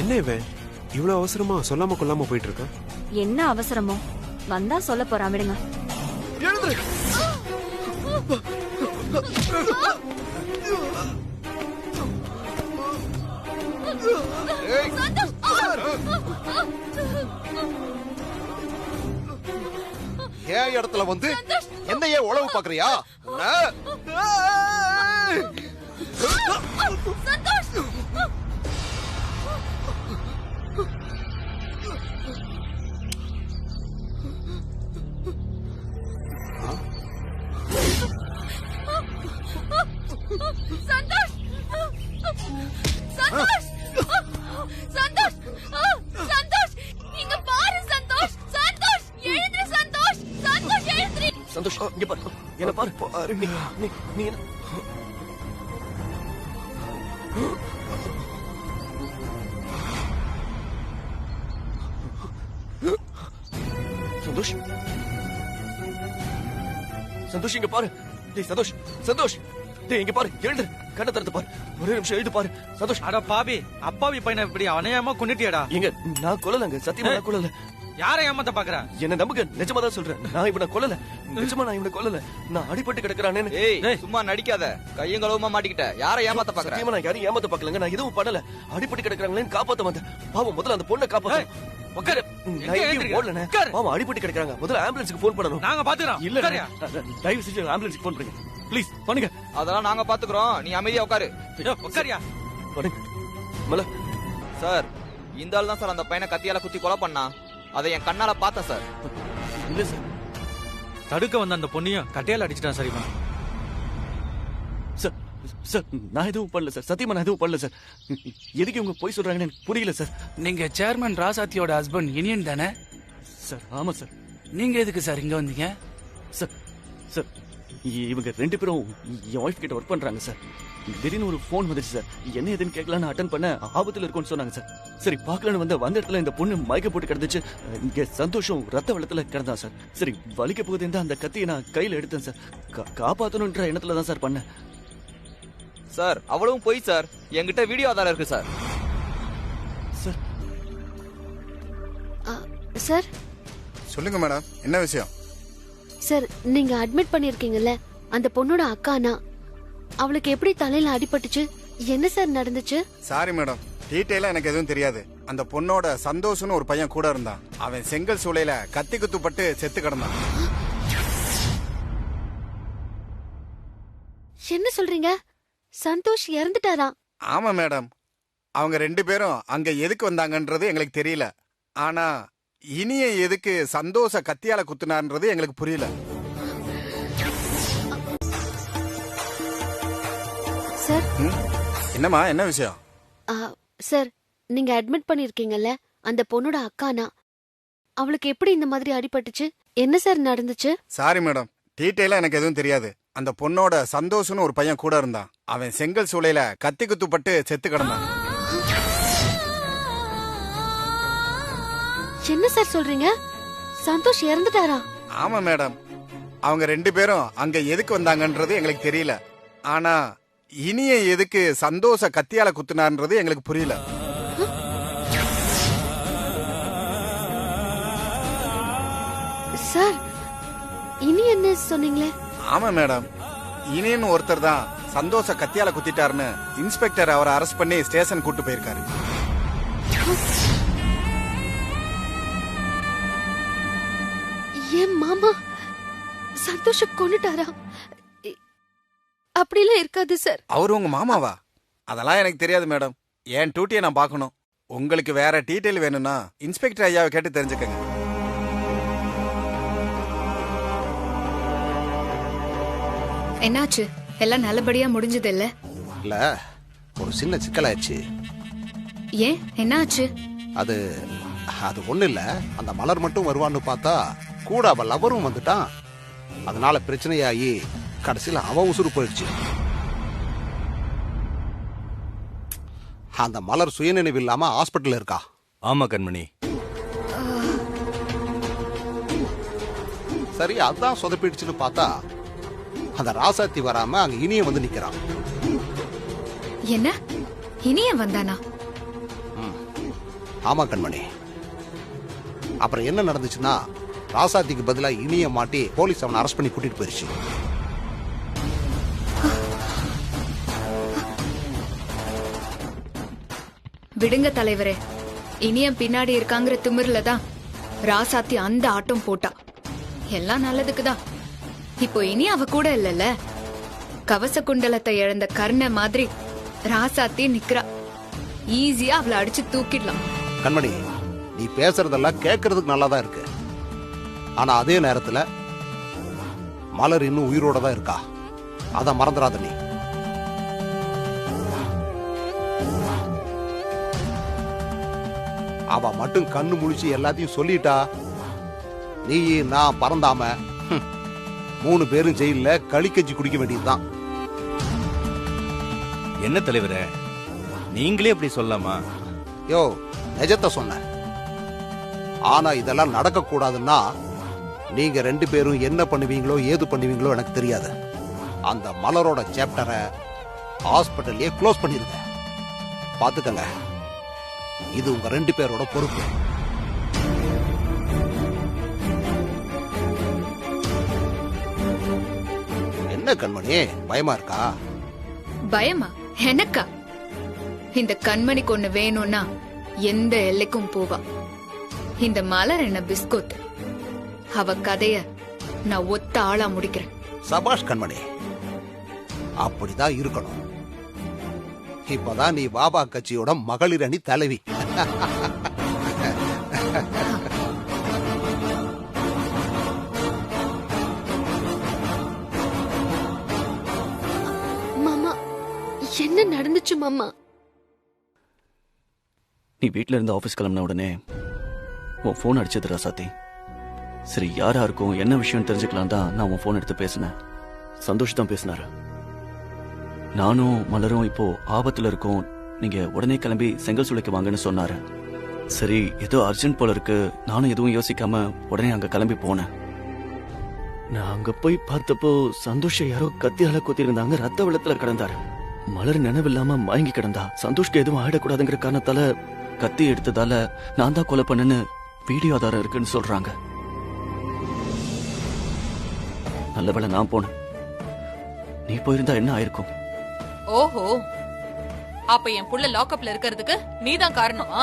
என்ன இவன் இவ்வளவு அவசரமா சொல்லாம கொள்ளாம போயிட்டு இருக்கான்? என்ன அவசரமோ வந்தா சொல்ல போறான், விடுங்க. ஏன் இடத்துல வந்து என்னையே உளவு பாக்குறியா? சந்தோஷ், சந்தோஷ், சந்தோஷ், சந்தோஷ், இங்க பாரு சந்தோஷ், சந்தோஷ், எழுந்திரு சந்தோஷ், சந்தோஷ் எழுந்திரு. சந்தோஷ், இங்க பாரு, என்ன பாரு. நீ என்ன சந்தோஷ், சந்தோஷ் இங்க பாரு. டேய் சந்தோஷ், சந்தோஷ், டேய் இங்க பாரு, எழுந்து கண்ணை திறந்து பாரு. ஒரே நிமிஷம் எழுந்து பாரு சந்தோஷ். அட பாவி, அப்பாவி பையனை இப்படி அநியாயமா கொன்னுட்டியாடா? எங்க நான் கொல்லலங்க, சத்தியமா நான் கொல்லல. யாரை ஏமாத்த பாக்குற? என்ன நம்புங்க, நிஜமா தான் சொல்றேன். நான் இவனை கொல்லல, நிஜமா நான் இவனை கொல்லல. நான் அடிபட்டு கிடக்குறானேன்னு. ஏய் சும்மா நடிக்காத, கையும் களவுமா மாட்டிக்கிட்ட. யாரை ஏமாத்த பாக்குற? சத்தியமா நான் யாரையும் ஏமாத்த பாக்கலங்க. நான் எதுவும் பண்ணல. அடிபட்டு கிடக்குறாங்களேன்னு காப்பாத்த வந்தேன். பாவம், முதல்ல அந்த பொண்ணை காப்பாத்து. உட்காரு. நான் எங்கேயும் ஓடலனே. பாவம் அடிபட்டு கிடக்குறாங்க. முதல்ல ஆம்புலன்ஸ்க்கு போன் பண்ணணும். நாங்க பாத்துறோம். இல்ல தயவு செஞ்சு ஆம்புலன்ஸ்க்கு போன் பண்ணுங்க ப்ளீஸ். பண்ணுங்க. அதெல்லாம் நாங்க பாத்துக்கிறோம், நீ அமைதியா உட்காரு. உட்காரியா? பண்ணுங்க. மல சார், இந்த ஆள் தான் சார் அந்த பையனை கத்தியால குத்தி கொலை பண்ணா. அதை என் கண்ணால பார்த்தேன் சார். இல்ல சார், தடுக்க வந்த அந்த பொண்ணையும் கட்டையால அடிச்சிட்டான் சார் இவன். சார் சார் நான் எதுவும் பண்ணல சார், சத்தியமா நான் எதுவும் பண்ணல சார். எதுக்கு இவங்க போய் சொல்றாங்கன்னு எனக்கு புரியல சார். நீங்க சேர்மன் ராசாத்தியோட ஹஸ்பண்ட் இனியன் தானே? சார் ஆமா சார். நீங்க எதுக்கு சார் இங்க வந்தீங்க? சார் சார் இவங்க 2 பேரும் என் ஒய்ஃப் கிட்ட ஒர்க் பண்றாங்க சார். திடீர்னு ஒரு ஃபோன் வந்துச்சு சார். என்ன எதுன்னு கேட்கலான்னு அட்டன் பண்ண ஆபத்துல இருக்கும்னு சொன்னாங்க சார். சரி பார்க்கலான்னு வந்த இடத்துல இந்த பொண்ணு மயக்க போட்டு கிடந்துச்சு. இங்க சந்தோஷம் ரத்த வெள்ளத்துல கிடந்தான் சார். சரி வலிக்க போகுது இருந்தா அந்த கத்தியை நான் கையில எடுத்தேன் சார். காப்பாத்தணுன்ற எண்ணத்துல தான் சார் பண்ணேன் சார். அவ்வளவும் போய் சார், என்கிட்ட வீடியோ ஆதாரம் இருக்கு சார். சார் சார் சொல்லுங்க மேடம், என்ன விஷயம்? சார், நீங்க அட்மிட் பண்ணிருக்கீங்கல்ல, அந்த பொண்ணோட அக்கானா, அவளுக்கு எப்படி தலையில அடிபட்டுச்சு, என்ன சார் நடந்துச்சு? சாரி மேடம், டீட்டெயிலா எனக்கு எதுவும் தெரியாது. அந்த பொண்ணோட சந்தோஷம்னு ஒரு பையன் கூட இருந்தான். அவன் செங்கல் சூளையில கத்தி குத்துப்பட்டு செத்து கிடந்தான். என்ன சொல்றீங்க? சந்தோஷ் இறந்துட்டாரா? ஆமா மேடம், அவங்க 2 பேரும் அங்க எதுக்கு வந்தாங்கன்றது எங்களுக்கு தெரியல. ஆனா இனிய எதுக்கு சந்தோஷ கத்தியால குத்துனார்ன்றது எங்களுக்கு புரியல. சார் என்னம்மா, என்ன விஷயம்? சார், நீங்க அட்மிட் பண்ணிருக்கீங்கல்ல, அந்த பொண்ணோட அக்கானா, அவளுக்கு எப்படி இந்த மாதிரி அடிபட்டுச்சு, என்ன சார் நடந்துச்சு? சாரி மேடம், டீட்டெயிலா எனக்கு எதுவும் தெரியாது. அந்த பொண்ணோட சந்தோஷம்னு ஒரு பையன் கூட இருந்தான். அவன் செங்கல் சூளையில கத்தி குத்துப்பட்டு செத்து கிடந்தான். என்ன சார் சொல்றீங்க? சந்தோஷ் இறந்துட்டாரா? ஆமா மேடம், அவங்க 2 பேரும் அங்க எதுக்கு வந்தாங்கன்றது எங்களுக்கு தெரியல. ஆனா இனிய எதுக்கு சந்தோஷ கத்தியால குத்துனார்ன்றது எங்களுக்கு புரியல. சார், இனி என்ன சொன்னீங்களே? ஆமா மேடம், இனியன்னு ஒருத்தர் தான் சந்தோஷ கத்தியால குத்திட்டாருன்னு இன்ஸ்பெக்டர் அவரை அரெஸ்ட் பண்ணி ஸ்டேஷன் கூட்டு போயிருக்காரு. என் மாமா சந்தோஷ கொன்னுட்டாரா? அப்படிலாம் இருக்காது சார். அவரு உங்க மாமாவா? அதெல்லாம் எனக்கு தெரியாது மேடம். என் டியூட்டியை நான் பார்க்கணும். உங்களுக்கு வேற டீட்டெயில் வேணும்னா இன்ஸ்பெக்டர் ஐயாவை கேட்டு தெரிஞ்சுக்கங்க. என்னாச்சு? எல்லாம் நல்லபடியா முடிஞ்சது இல்ல? இல்ல, ஒரு சின்ன சிக்கலாச்சு. ஏன், என்னாச்சு? அது ஒண்ணு இல்ல. அந்த மலர் மட்டும் வருவான்னு பார்த்தா கூட அவ லவரும் வந்துட்டான். அதனால பிரச்சனையாகி கடைசியில் அவன் உசுறு போயிடுச்சு. அந்த மலர் சுயநினைவு இல்லாம ஹாஸ்பிட்டல் இருக்கா? ஆமா கண்மணி. சரி, அதான் சொதப்பிடுச்சுன்னு பார்த்தா அந்த ராசாத்தி வராம அங்க இனிய வந்து நிக்கிறான். என்ன, இனிய வந்தானா? ஆமா கண்மணி. அப்புறம் என்ன நடந்துச்சுன்னா, ராசாத்திக்கு பதிலா இனிய மாட்டி போலீஸ் அவனை அரெஸ்ட் பண்ணி கூட்டிட்டு போயிருச்சு. விடுங்க தலைவரே, இனியம் பின்னாடி இருக்காங்கிற திமிர்ல தான் ராசாத்தி அந்த ஆட்டம் போட்டா. எல்லாம் நல்லதுக்குதான். இப்போ இனி அவ கூட இல்லல்ல. கவச குண்டலத்தை இழந்த கர்ண மாதிரி ராசாத்தி நிக்கிறா. ஈஸியா அவளை அடிச்சு தூக்கிடலாம். கண்மணி, நீ பேசுறதெல்லாம் கேட்கறதுக்கு நல்லாதான் இருக்கு. ஆனா அதே நேரத்துல மலர் இன்னும் உயிரோட தான் இருக்கா. அத மறந்துடாத நீ. அவ மட்டும் கண்ணு முழிச்சு எல்லாத்தையும் சொல்லிட்டா, நீ நான் பறந்தாம 3 பேரும் ஜெயில களிக்கஞ்சி குடிக்க வேண்டியதுதான். என்ன தலைவரே, நீங்களே அப்படி சொல்லலாமா? யோ, நிஜத்தை சொன்ன. ஆனா இதெல்லாம் நடக்க கூடாதுன்னா நீங்க 2 பேரும் என்ன பண்ணுவீங்களோ ஏது பண்ணுவீங்களோ எனக்கு தெரியாது. அந்த மலரோட சாப்டரை ஹாஸ்பிட்டல்லே க்ளோஸ் பண்ணிருங்க. பாத்துக்கங்க, இது உங்க 2 பேரோட பொறுப்பு. என்ன கண்மணி, பயமா இருக்கா? பயமா? எனக்கா? இந்த கண்மணிக்கு ஒண்ணு வேணும்னா எந்த எல்லைக்கும் போவா. இந்த மலர் என்ன பிஸ்கோத். அவ கதைய நான் ஒத்த ஆளா முடிக்கிறேன். சபாஷ் கண்மணி, அப்படிதான் இருக்கணும். இப்பதான் நீ பாபா கட்சியோட மகளிர் அணி தலைவி. என்ன நடந்துச்சு மாமா? நீ வீட்ல இருந்து ஆபீஸ் கிளம்பின உடனே உன் போன் அடிச்சது ராசாத்தி. சரி, யாரா இருக்கும் என்ன விஷயம் தெரிஞ்சுக்கலாம் தான் நான் உன் போன் எடுத்து பேசினேன். சந்தோஷ் தான் பேசினாரு. நானும் மலரும் இப்போ ஆபத்துல இருக்கோம், நீங்க உடனே கிளம்பி செங்கல் சூளைக்கு வாங்கன்னு சொன்னாரு. சரி, ஏதோ அர்ஜென்ட் போல இருக்கு, நானும் எதுவும் யோசிக்காம உடனே அங்க கிளம்பி போனேன். நான் அங்க போய் பார்த்தப்போ சந்தோஷ யாரோ கத்தியால குத்திருந்தாங்க, ரத்த வெள்ளத்துல கிடந்தாரு. மலர் நினைவில்லாம மயங்கி கிடந்தா. சந்தோஷ்க்கு எதுவும் ஆயிடக்கூடாதுங்கிற காரணத்தால கத்தி எடுத்ததால நான் தான் கொலை பண்ணேன்னு வீடியோ ஆதாரம் இருக்குன்னு சொல்றாங்க. நல்லவேளை நான் போனேன். நீ போயிருந்தா என்ன ஆயிருக்கும்? ஓஹோ, அப்ப என் புள்ள லாக்அப்ல இருக்கிறதுக்கு நீதான் காரணமா?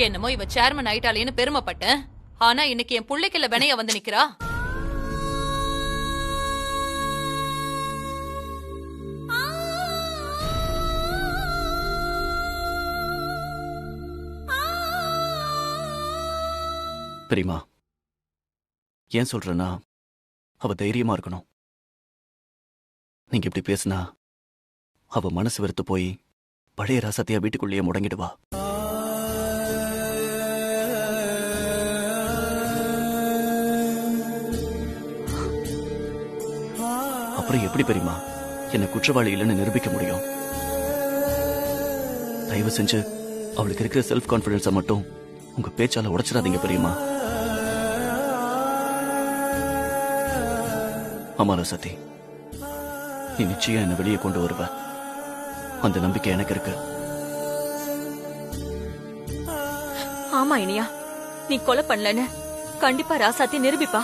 என்னமோ இவ சேர்மன் ஆயிட்டாலேன்னு பெருமைப்பட்டேன். ஆனா இன்னைக்கு என் புள்ளைக்குள்ள வினைய வந்து நிக்கிறா. பெரியமா, ஏன் சொல்றேன்னா அவ தைரியமா இருக்கணும். நீங்க இப்படி பேசினா அவ மனசு வெறுத்து போய் பழைய ராசாத்தியா வீட்டுக்குள்ளேயே முடங்கிடுவா. அப்புறம் எப்படி பெரியமா என்ன குற்றவாளி இல்லைன்னு நிரூபிக்க முடியும்? தயவு செஞ்சு அவளுக்கு இருக்கிற செல்ஃப் கான்பிடன்ஸை மட்டும் உங்க பேச்சால உடைச்சிடாதீங்க பெரியமா. ஆமா ராசாத்தி, நீ நிச்சயம் என்ன வெளியே கொண்டு வருவ. அந்த நம்பிக்கை எனக்கு இருக்கு. ஆமா இனியா, நீ கொலை பண்ணலன்னு கண்டிப்பா ராசாத்தி நிரூபிப்பா.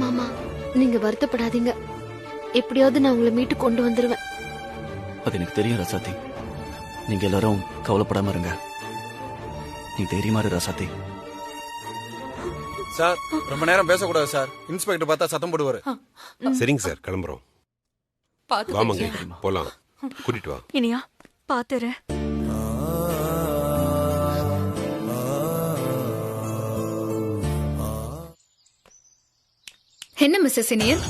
மாமா, நீங்க வருத்தப்படாதீங்க. எப்படியாவது நான் உங்களை மீட்டு கொண்டு வந்துருவேன். அது எனக்கு தெரியும் ராசாத்தி. நீங்க எல்லாரும் கவலைப்படாம இருங்க. நீ தைரியமா இரு ராசாத்தி. சார், ரொம்ப நேரம் பேசக்கூடாது சார். இன்ஸ்பெக்டர் பார்த்தா சத்தம் போடுவாரு. சரிங்க சார், கிளம்புறோம். வாமங்க, போலாம். கூட்டிட்டு வா. இனியா, பாத்துரு. என்ன மிஸ்ஸஸ் இனியன்,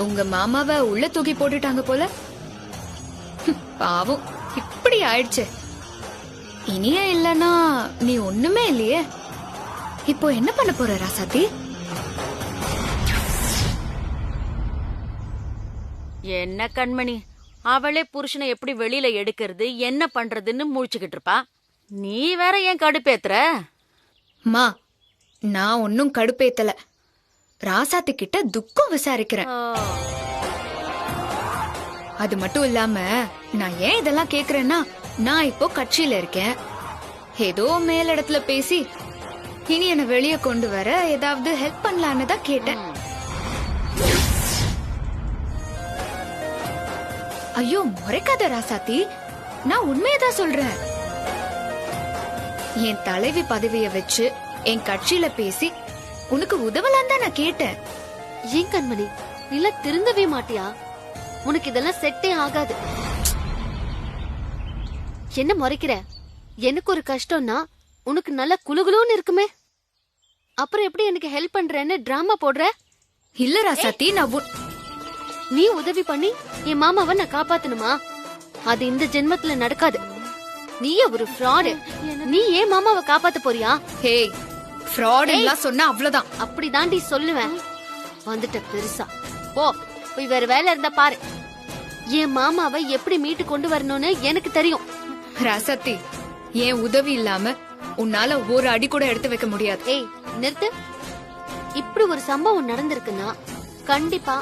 உங்க மாமாவை உள்ள தூக்கி போட்டுட்டாங்க போல. பாவம், இப்படி ஆயிடுச்சு. இனியா இல்லனா நீ ஒண்ணுமே இல்லையே. இப்போ என்ன பண்ண போற ராசாத்தி? என்ன கண்மணி, அவளே புருஷனை எப்படி வெளியில எடுக்கிறது என்ன பண்றதுன்னு முழிச்சுக்கிட்டு இருப்பா. நீ வேற ஏன் கடுப்பேத்துற? மா, நான் ஒன்னும் கடுப்பேத்தல. ராசாத்தி கிட்ட துக்கம் விசாரிக்கிறேன். அது மட்டும் இல்லாம நான் ஏன் இதெல்லாம் கேக்குறேன்னா, நான் இப்போ கட்சியில இருக்கேன். ஏதோ மேலிடத்துல பேசி இனி என்ன வெளியே கொண்டு வர ஏதாவது ஹெல்ப் பண்ணலான்னு தான் கேட்டேன். ஐயோ, முறைக்காத ராசாத்தி, நான் உண்மையதான் சொல்றேன். என் தலைவி பதவியை வச்சு என் கட்சியில பேசி உனக்கு உதவலாம் தான் நான் கேட்டேன். ஏன் கண்மணி, இல்ல திருந்தவே மாட்டியா? உனக்கு இதெல்லாம் செட்டே ஆகாது. என்ன முறைக்கிற? எனக்கு ஒரு கஷ்டம்னா உனக்கு நல்ல குளுகுளுன்னு இருக்குமே. அப்புறம் எப்படி எனக்கு ஹெல்ப் பண்றேன்னு டிராமா போடுற? இல்ல ராசாத்தி, நான் நீ உதவி பண்ணி என் மாமாவை நான் காப்பாத்தணுமா? அது இந்த ஜென்மத்துல நடக்காது. நீயே ஒரு ஃப்ராடு. நீ ஏன் மாமாவை காப்பாத்த போறியா? ஹே, ஃப்ராட் எல்லாம் சொன்னா அவ்வளவுதான். அப்படிதாண்டி சொல்லுவேன். வந்துட்ட பெருசா. போய் வேற வேலை இருந்தா பாரு. என் மாமாவை எப்படி மீட்டு கொண்டு வரணும்னு எனக்கு தெரியும். ராசாத்தி, ஏன் உதவி இல்லாம உன்னால ஒரு அடி கூட எடுத்து வைக்க முடியாது. ஏய், நிறுத்து. இப்படி ஒரு சம்பவம் நடந்திருக்குன்னா கண்டிப்பா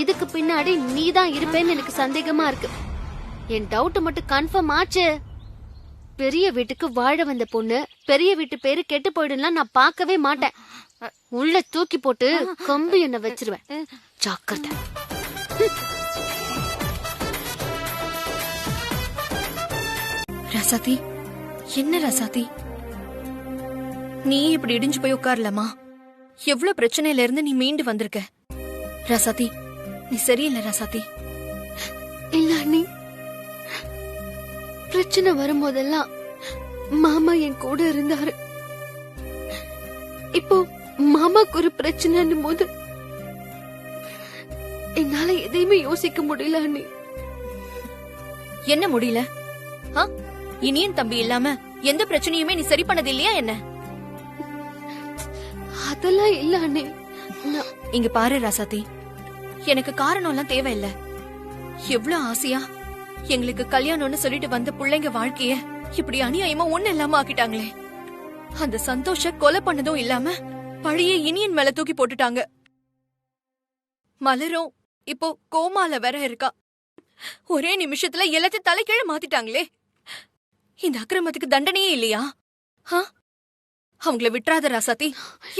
இதுக்கு பின்னாடி நீதான் இருப்பேன்னு எனக்கு சந்தேகமா இருக்கு. என் டவுட் மட்டும் கன்ஃபார்ம் ஆச்சு. பெரிய வீட்டுக்கு வாழ வந்த பொண்ணு பெரிய வீட்டு பேரு கெட்டு போயிடும்லாம் நான் பார்க்கவே மாட்டேன். உள்ள தூக்கி போட்டு கம்பி என்ன வச்சிருவேன். ஜாக்கிரதை. ராசாத்தி, என்ன ராசாத்தி, நீ இப்படி இடிஞ்சு போய் உட்காரலாமா? எவ்வளவு பிரச்சனையில இருந்து நீ மீண்டு வந்திருக்க. ராசாத்தி, நீ சரியில்லை ராசாத்தி. இல்ல அண்ணி, பிரச்சனை வரும்போதெல்லாம் மாமா என் கூட இருந்தாரு. இப்போ மாமாக்கு ஒரு பிரச்சனைன்னு போது என்னால எதையுமே யோசிக்க முடியல அண்ணி. என்ன முடியல? இனியன் தம்பி இல்லாம எந்த பிரச்சனையுமே நீ சரி பண்ணது இல்லையா என்ன? அதெல்லாம் இல்ல அண்ணி. இங்க பாரு ராசாத்தி, எனக்கு காரணம் எல்லாம் தேவையில்ல. எவ்வளவு ஆசையா எங்களுக்கு கல்யாணம்னு சொல்லிட்டு வந்த பிள்ளைங்க வாழ்க்கைய இப்படி அநியாயமா ஒண்ணு இல்லாம ஆக்கிட்டாங்களே. அந்த சந்தோஷ கொலை பண்ணதும் இல்லாம பழைய இனியன் மேல தூக்கி போட்டுட்டாங்க. மலரும் இப்போ கோமால வேற இருக்கா. ஒரே நிமிஷத்துல எல்லாத்தையும் தலைக்கீழ மாத்திட்டாங்களே. இந்த அக்கிரமத்துக்கு தண்டனையே இல்லையா? அவங்கள விட்டுறாத ராசாத்தி,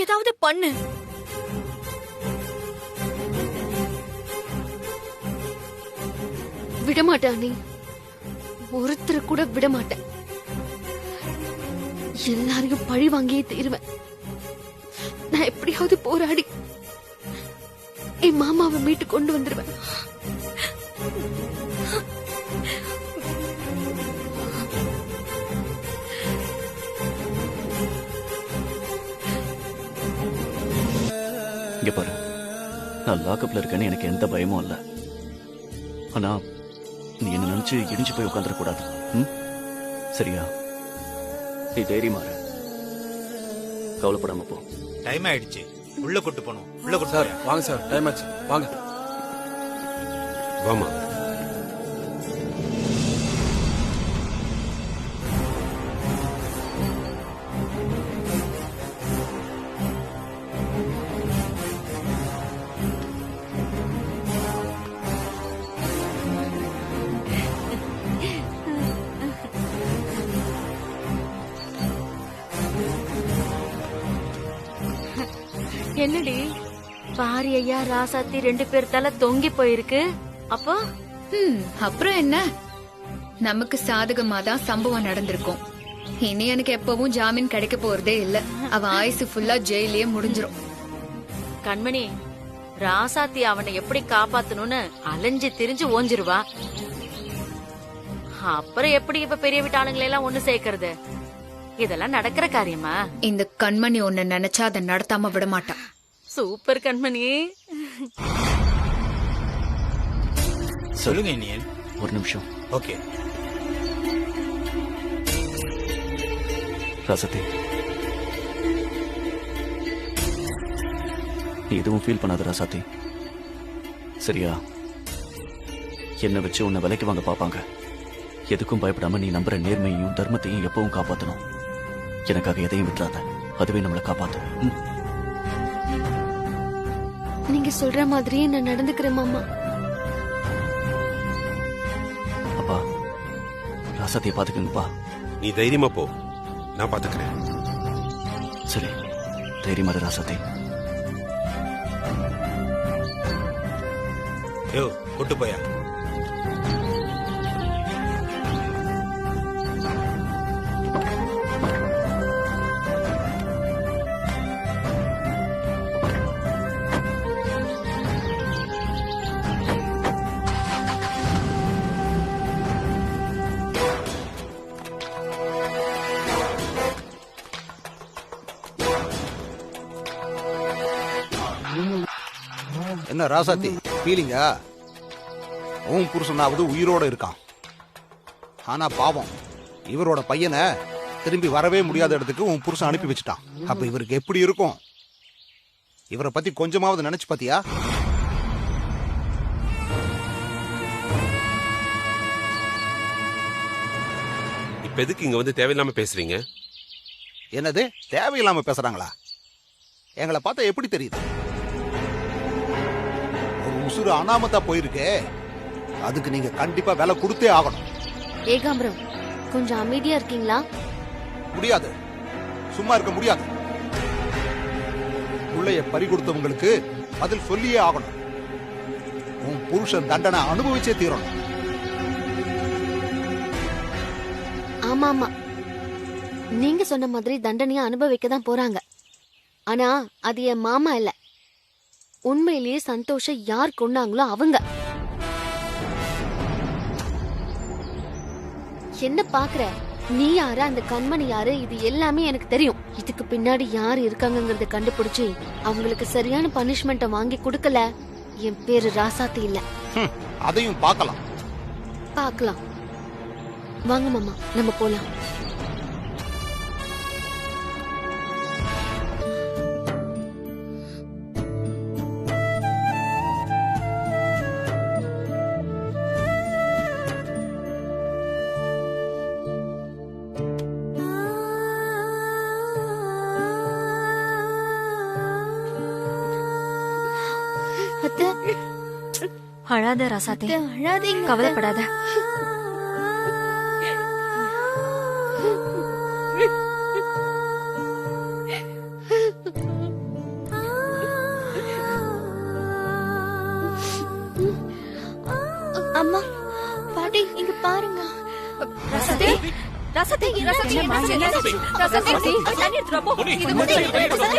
ஏதாவது பண்ணு. விடமாட்டேன் நீ, ஒருத்தர் கூட விடமாட்டேன். எல்லாரையும் பழி வாங்கியே தீருவேன். நான் எப்படியாவது போராடி என் மாமாவை மீட்டு கொண்டு வந்துருவேன். இங்க பாரு, நான் லாக்கப்ல இருக்கேன்னு எனக்கு எந்த பயமும் இல்ல. ஆனா நீ என்ன நினைச்சு இடிஞ்சு போய் உட்காந்துடக்கூடாது. சரியா? நீ தைரியமா இரு, கவலைப்படாம போ. டைம் ஆயிடுச்சு, உள்ள கூட்டு போனோம். உள்ள கூட்டு சார் வாங்க சார், டைம் ஆச்சு, வாங்க. வாமா. என்னடி பாரி ஐயா ராசாத்தி 2 பேர் தலை தொங்கி போயிருக்கு. அப்போ அப்புறம் என்ன, நமக்கு சாதகமா தான் சம்பவம் நடந்திருக்கும். இனி எனக்கு எப்பவும் ஜாமீன் கிடைக்க போறதே இல்ல. அவ ஆயுசு ஃபுல்லா ஜெயிலே முடிஞ்சிரும். கண்மணி, ராசாத்தி அவனை எப்படி காப்பாத்தணும்னு அலைஞ்சு திரிஞ்சு ஓஞ்சிருவா. அப்புறம் எப்படி இப்ப பெரிய வீட்டாளுங்களை எல்லாம் ஒண்ணு சேர்க்கறது? இதெல்லாம் நடக்கிற காரியமா? இந்த கண்மணி ஒண்ணு நினைச்சா அதை நடத்தாம விட மாட்டான். சூப்பர் கண்மணி. சொல்லுங்க இனியன். ஒரு நிமிஷம். ஓகே. ராசத்தி, நீ எதுவும் ஃபீல் பண்ணாத ராசாத்தி, சரியா? என்ன வச்சு உன்னை விலைக்கு வாங்க பாப்பாங்க. எதுக்கும் பயப்படாம நீ நம்புற நேர்மையையும் தர்மத்தையும் எப்பவும் காப்பாத்தணும். எனக்காக எதையும் விட்டுறாத, அதுவே நம்மளை காப்பாத்தும். நீங்க சொல்ற மாதிரியே நான் நடந்துக்கிறேன் மாமா. அப்பா, ராசாத்தியை பாத்துக்கங்கப்பா. நீ தைரியமா போ, நான் பாத்துக்கிறேன். சரி, தைரியமா இரு ராசாத்தி. யோ, கூட்டு போயா. என்ன ராசாத்தி ஃபீலிங்கா? உன் புருஷனாவது உயிரோட இருக்கான். ஆனா பாவம், இவரோட பையனை திரும்பி வரவே முடியாத இடத்துக்கு உன் புருஷன் அனுப்பி வச்சுட்டான். அப்ப இவருக்கு எப்படி இருக்கும்? இவரை பத்தி கொஞ்சமாவது நினைச்சு பாத்தியா? இப்ப எதுக்கு இங்க வந்து தேவையில்லாம பேசுறீங்க? என்னது தேவையில்லாம பேசுறாங்களா? எங்களை பார்த்தா எப்படி தெரியுது? ஒரு உசுறு அனாமத்தா போயிருக்கே, அதுக்கு நீங்க கண்டிப்பா வேலை கொடுத்தே ஆகணும். ஏகாம்பரம், கொஞ்சம் அமைதியா இருக்கீங்களா? முடியாது, சும்மா இருக்க முடியாது. பிள்ளைய பறி கொடுத்தவங்களுக்கு பதில் சொல்லியே ஆகணும். உன் புருஷன் தண்டனை அனுபவிச்சே தீரணும். ஆமா ஆமா, நீங்க சொன்ன மாதிரி தண்டனையை அனுபவிக்க தான் போறாங்க. ஆனா அது என் மாமா இல்ல, உண்மையிலேயே சந்தோஷம் யார் கொண்டாங்களோ அவங்க. என்ன பாக்குற? நீ யாரு, அந்த கண்மணி யாரு, இது எல்லாமே எனக்கு தெரியும். இதுக்கு பின்னாடி யாரு இருக்காங்கங்கறத கண்டுபிடிச்சு அவங்களுக்கு சரியான பனிஷ்மெண்ட்டை வாங்கி கொடுக்கல, என் பேரு ராசாத்தி இல்ல. அதையும் பார்க்கலாம். பார்க்கலாம். வாங்க மாமா, நம்ம போலாம். அழாத ராசாத்தி, அழாதீங்க. கவலைப்படாத. அம்மா, பாட்டி இங்க பாருங்க. ராசாத்தி, ராசாத்தி, ராசாத்தி, ராசாத்தி, ராசாத்தி, தண்ணி எடுத்துட்டு வா, போ. இது மட்டும்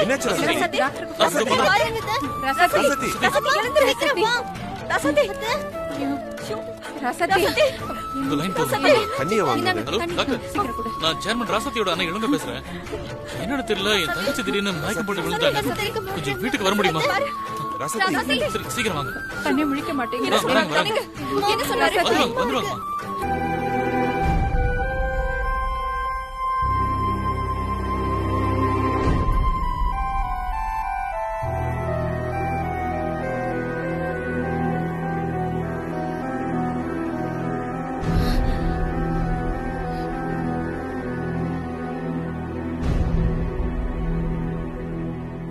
என்னாச்சு ராசாத்தி? ராசாத்தி, ராசாத்தி, பாருங்க. ராசாத்தி, ராசாத்தி, எழுந்திரு, சீக்கிரம் வா. ராசாத்தி, ராசாத்தி, இந்த லைன் ராசாத்தி, தண்ணியை வாங்குங்க. ஹலோ டாக்டர், நான் சேர்மன் ராசாத்தியோட அண்ணன் இளங்க பேசுறேன். என்னன்னு தெரியல, என் தங்கச்சி திடீர்னு மயக்கம் போட்டு விழுந்தாங்க. கொஞ்சம் வீட்டுக்கு வர முடியுமா? ராசாத்தி, சரி, சீக்கிரம் வாங்க. கண்ணே முழிக்க மாட்டேங்க. வராங்க. என்ன சொன்னாரு? வந்துருவாங்க.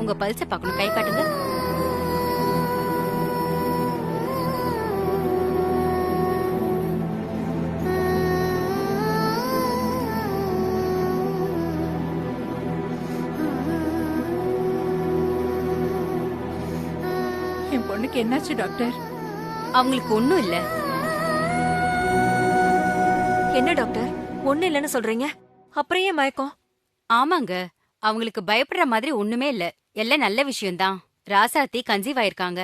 உங்க பல்ஸ பார்க்கணும், கை காட்டுங்க. என் பொண்ணுக்கு என்னாச்சு டாக்டர்? அவங்களுக்கு ஒண்ணும் இல்ல. என்ன டாக்டர், ஒண்ணு இல்லன்னு சொல்றீங்க? அப்புறம் ஏன் மயக்கம்? ஆமாங்க, அவங்களுக்கு பயப்படுற மாதிரி ஒண்ணுமே இல்ல. எல்லாம் நல்ல விஷயம்தான். ராசாத்தி கன்சீவ் ஆயிருக்காங்க.